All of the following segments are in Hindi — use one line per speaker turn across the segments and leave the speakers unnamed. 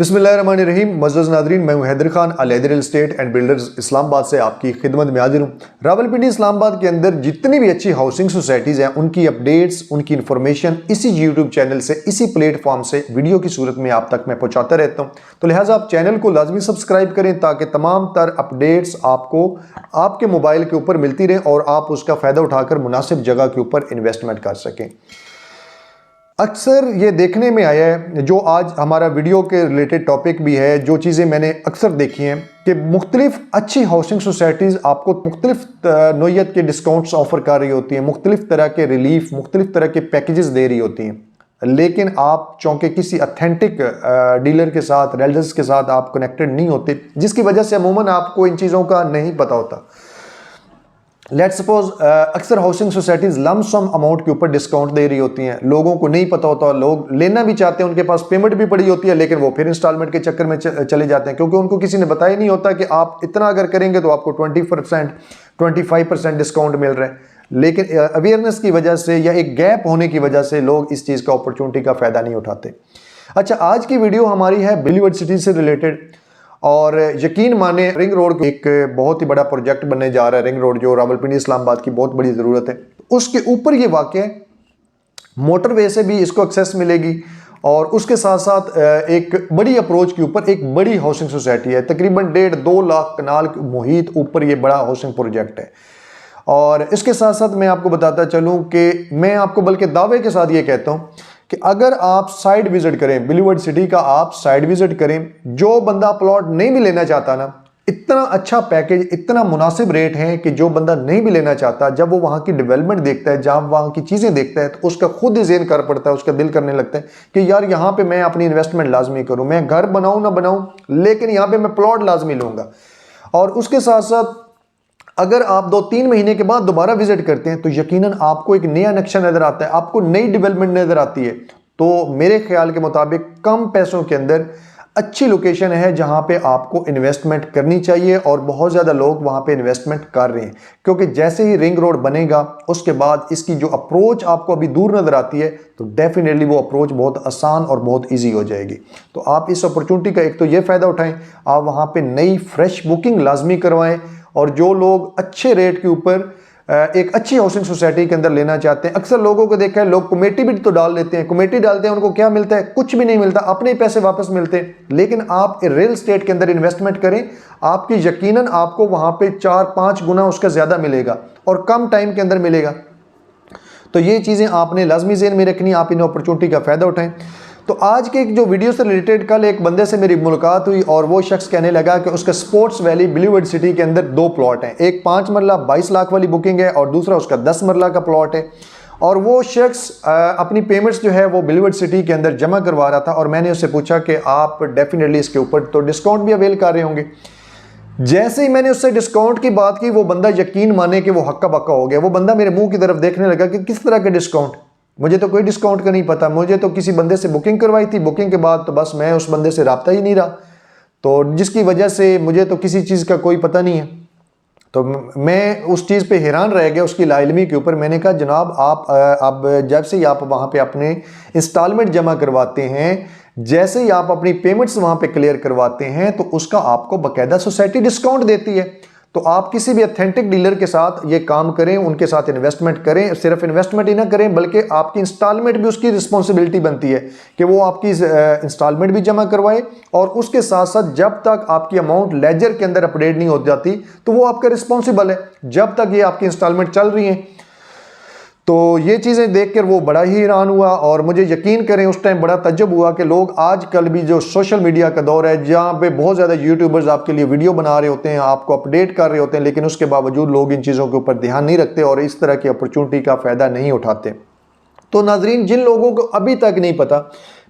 बिस्मिल्लाहिर्रहमानिर्रहीम। मज़्ज़ज़ नादरीन, मैं हूं Haider Khan, Al Haider real estate and builders Islamabad से आपकी खिदमत में हाजिर हूं। रावलपिंडी इस्लामाबाद के अंदर जितनी भी अच्छी हाउसिंग सोसाइटीज़ हैं उनकी अपडेट्स, उनकी इन्फॉर्मेशन इसी यूट्यूब चैनल से, इसी प्लेटफॉर्म से वीडियो की सूरत में आप तक मैं पहुँचाता रहता हूँ। तो लिहाजा आप चैनल को लाजमी सब्सक्राइब करें ताकि तमाम तर अपडेट्स आपको आपके मोबाइल के ऊपर मिलती रहें और आप उसका फ़ायदा उठाकर मुनासिब जगह के ऊपर इन्वेस्टमेंट कर सकें। अक्सर ये देखने में आया है, जो आज हमारा वीडियो के रिलेटेड टॉपिक भी है, जो चीज़ें मैंने अक्सर देखी हैं कि मुख्तलिफ अच्छी हाउसिंग सोसाइटीज़ आपको मुख्तलिफ नोयत के डिस्काउंट्स ऑफ़र कर रही होती हैं, मुख्तलिफ तरह के रिलीफ, मुख्तलिफ तरह के पैकेजेस दे रही होती हैं, लेकिन आप चूँकि किसी अथेंटिक डीलर के साथ, रेल्डर्स के साथ आप कनेक्टेड नहीं होते, जिसकी वजह से अमूमन आपको इन चीज़ों का नहीं पता होता। लेट्स सपोज अक्सर housing societies lump sum amount के ऊपर डिस्काउंट दे रही होती हैं, लोगों को नहीं पता होता, लोग लेना भी चाहते हैं, उनके पास पेमेंट भी पड़ी होती है, लेकिन वो फिर इंस्टॉलमेंट के चक्कर में चले जाते हैं क्योंकि उनको किसी ने बताया नहीं होता कि आप इतना अगर करेंगे तो आपको 20%, 25% डिस्काउंट मिल रहा है। लेकिन अवेयरनेस की वजह से या एक गैप होने की वजह से लोग इस चीज़ का अपॉर्चुनिटी का फ़ायदा नहीं उठाते। अच्छा, आज की वीडियो हमारी है बिलीवर्ड सिटी से रिलेटेड, और यकीन माने रिंग रोड एक बहुत ही बड़ा प्रोजेक्ट बनने जा रहा है। रिंग रोड जो रावलपिंडी इस्लामाबाद की बहुत बड़ी ज़रूरत है, उसके ऊपर ये वाक़या है, मोटरवे से भी इसको एक्सेस मिलेगी और उसके साथ साथ एक बड़ी अप्रोच के ऊपर एक बड़ी हाउसिंग सोसाइटी है, तकरीबन 1.5-2 लाख कनाल मुहित ऊपर ये बड़ा हाउसिंग प्रोजेक्ट है। और इसके साथ साथ मैं आपको बताता चलूँ कि मैं आपको बल्कि दावे के साथ ये कहता हूँ कि अगर आप साइड विजिट करें, बिलीवर्ड सिटी का आप साइड विजिट करें, जो बंदा प्लॉट नहीं भी लेना चाहता ना, इतना अच्छा पैकेज, इतना मुनासिब रेट है कि जो बंदा नहीं भी लेना चाहता, जब वो वहाँ की डेवलपमेंट देखता है, जहाँ वहाँ की चीज़ें देखता है, तो उसका खुद ही ज़हन कर पड़ता है, उसका दिल करने लगता है कि यार यहाँ पे मैं अपनी इन्वेस्टमेंट लाजमी करूँ, मैं घर बनाऊँ ना बनाऊँ, लेकिन यहाँ पर मैं प्लॉट लाजमी लूँगा। और उसके साथ साथ अगर आप 2-3 महीने के बाद दोबारा विजिट करते हैं तो यकीनन आपको एक नया नक्शा नज़र आता है, आपको नई डेवलपमेंट नज़र आती है। तो मेरे ख्याल के मुताबिक कम पैसों के अंदर अच्छी लोकेशन है जहां पे आपको इन्वेस्टमेंट करनी चाहिए और बहुत ज़्यादा लोग वहां पे इन्वेस्टमेंट कर रहे हैं, क्योंकि जैसे ही रिंग रोड बनेगा उसके बाद इसकी जो अप्रोच आपको अभी दूर नज़र आती है तो डेफिनेटली वो अप्रोच बहुत आसान और बहुत ईजी हो जाएगी। तो आप इस अपॉर्चुनिटी का एक तो ये फ़ायदा उठाएँ, आप वहाँ पर नई फ्रेश बुकिंग लाजमी करवाएँ, और जो लोग अच्छे रेट के ऊपर एक अच्छी हाउसिंग सोसाइटी के अंदर लेना चाहते हैं, अक्सर लोगों को देखा है लोग कमेटी भी तो डाल देते हैं, कमेटी डालते हैं, उनको क्या मिलता है? कुछ भी नहीं मिलता, अपने पैसे वापस मिलते हैं। लेकिन आप रियल एस्टेट के अंदर इन्वेस्टमेंट करें, आपकी यकीनन आपको वहां पे 4-5 गुना उसका ज़्यादा मिलेगा और कम टाइम के अंदर मिलेगा। तो ये चीज़ें आपने लाजमी ज़हन में रखनी, आप इन अपॉर्चुनिटी का फ़ायदा उठाएं। तो आज के जो वीडियो से रिलेटेड कल एक बंदे से मेरी मुलाकात हुई और वो शख्स कहने लगा कि उसका स्पोर्ट्स वैली बिलीवर्ड सिटी के अंदर 2 प्लॉट हैं, एक 5 मरला 22 लाख वाली बुकिंग है और दूसरा उसका 10 मरला का प्लॉट है। और वो शख्स अपनी पेमेंट्स जो है वो बिलीवर्ड सिटी के अंदर जमा करवा रहा था और मैंने उससे पूछा कि आप डेफिनेटली इसके ऊपर तो डिस्काउंट भी अवेल कर रहे होंगे। जैसे ही मैंने उससे डिस्काउंट की बात की, वो बंदा यकीन माने कि वो हक्का बक्का हो गया। वो बंदा मेरे मुंह की तरफ देखने लगा कि किस तरह के डिस्काउंट, मुझे तो कोई डिस्काउंट का नहीं पता, मुझे तो किसी बंदे से बुकिंग करवाई थी, बुकिंग के बाद तो बस मैं उस बंदे से राब्ता ही नहीं रहा, तो जिसकी वजह से मुझे तो किसी चीज़ का कोई पता नहीं है। तो मैं उस चीज़ पे हैरान रह गया, उसकी लाइलमी के ऊपर। मैंने कहा जनाब आप अब जब से ही आप वहाँ पे अपने इंस्टॉलमेंट जमा करवाते हैं, जैसे ही आप अपनी पेमेंट्स वहाँ पे क्लियर करवाते हैं तो उसका आपको बाकायदा सोसाइटी डिस्काउंट देती है। तो आप किसी भी अथेंटिक डीलर के साथ ये काम करें, उनके साथ इन्वेस्टमेंट करें, सिर्फ इन्वेस्टमेंट ही ना करें बल्कि आपकी इंस्टॉलमेंट भी उसकी रिस्पॉन्सिबिलिटी बनती है कि वो आपकी इंस्टॉलमेंट भी जमा करवाए, और उसके साथ साथ जब तक आपकी अमाउंट लेजर के अंदर अपडेट नहीं हो जाती तो वो आपका रिस्पॉन्सिबल है, जब तक ये आपकी इंस्टॉलमेंट चल रही हैं। तो ये चीज़ें देखकर वो बड़ा ही हैरान हुआ और मुझे यकीन करें उस टाइम बड़ा तज्जुब हुआ कि लोग आजकल भी जो सोशल मीडिया का दौर है, जहाँ पे बहुत ज़्यादा यूट्यूबर्स आपके लिए वीडियो बना रहे होते हैं, आपको अपडेट कर रहे होते हैं, लेकिन उसके बावजूद लोग इन चीज़ों के ऊपर ध्यान नहीं रखते और इस तरह की अपॉर्चुनिटी का फ़ायदा नहीं उठाते। तो नाजरीन, जिन लोगों को अभी तक नहीं पता,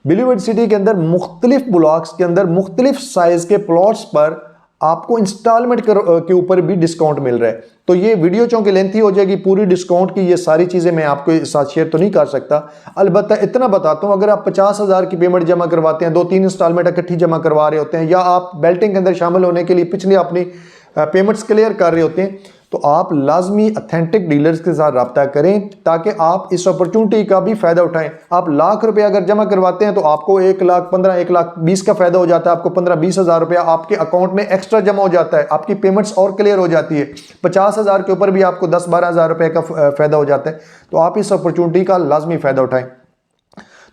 बिलीवर्ड सिटी के अंदर मुख्तलिफ ब्लॉक्स के अंदर मुख्तलिफ साइज़ के प्लॉट्स पर आपको इंस्टॉलमेंट के ऊपर भी डिस्काउंट मिल रहा है। तो ये वीडियो चूँकि लेंथी हो जाएगी, पूरी डिस्काउंट की ये सारी चीज़ें मैं आपके साथ शेयर तो नहीं कर सकता। अलबत्ता इतना बताता हूँ, अगर आप 50,000 की पेमेंट जमा करवाते हैं, 2-3 इंस्टॉलमेंट इकट्ठी जमा करवा रहे होते हैं, या आप बेल्टिंग के अंदर शामिल होने के लिए पिछले अपनी पेमेंट्स क्लियर कर रहे होते हैं, तो आप लाजमी अथेंटिक डीलर्स के साथ रब्ता करें ताकि आप इस अपॉर्चुनिटी का भी फ़ायदा उठाएं। आप लाख रुपए अगर जमा करवाते हैं तो आपको 1,15,000 1,20,000 का फ़ायदा हो जाता है, आपको 15-20 हज़ार रुपया आपके अकाउंट में एक्स्ट्रा जमा हो जाता है, आपकी पेमेंट्स और क्लियर हो जाती है। 50 हज़ार के ऊपर भी आपको 10-12 हज़ार रुपये का फ़ायदा हो जाता है। तो आप इस अपॉर्चुनिटी का लाजमी फ़ायदा उठाएं।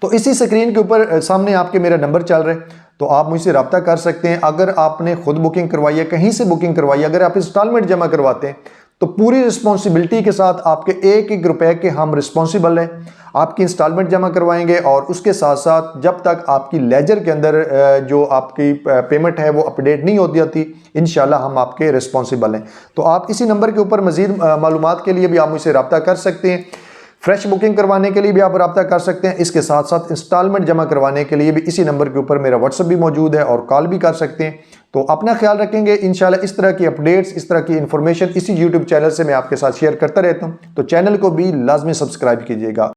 तो इसी स्क्रीन के ऊपर सामने आपके मेरा नंबर चल रहा है, तो आप मुझसे रब्ता कर सकते हैं। अगर आपने खुद बुकिंग करवाई है, कहीं से बुकिंग करवाई है, अगर आप इंस्टॉलमेंट जमा करवाते हैं तो पूरी रिस्पॉन्सिबिलिटी के साथ आपके एक एक रुपए के हम रिस्पॉन्सिबल हैं। आपकी इंस्टॉलमेंट जमा करवाएंगे और उसके साथ साथ जब तक आपकी लेजर के अंदर जो आपकी पेमेंट है वो अपडेट नहीं होती आती, इंशाल्लाह हम आपके रिस्पॉन्सिबल हैं। तो आप इसी नंबर के ऊपर मजीद मालूमात के लिए भी आप मुझसे रब्ता कर सकते हैं। फ्रेश बुकिंग करवाने के लिए भी आप रब्ता कर सकते हैं। इसके साथ साथ इंस्टॉलमेंट जमा करवाने के लिए भी इसी नंबर के ऊपर मेरा व्हाट्सएप भी मौजूद है और कॉल भी कर सकते हैं। तो अपना ख्याल रखेंगे। इंशाल्लाह इस तरह की अपडेट्स, इस तरह की इंफॉर्मेशन इसी यूट्यूब चैनल से मैं आपके साथ शेयर करता रहता हूँ। तो चैनल को भी लाजमी सब्सक्राइब कीजिएगा।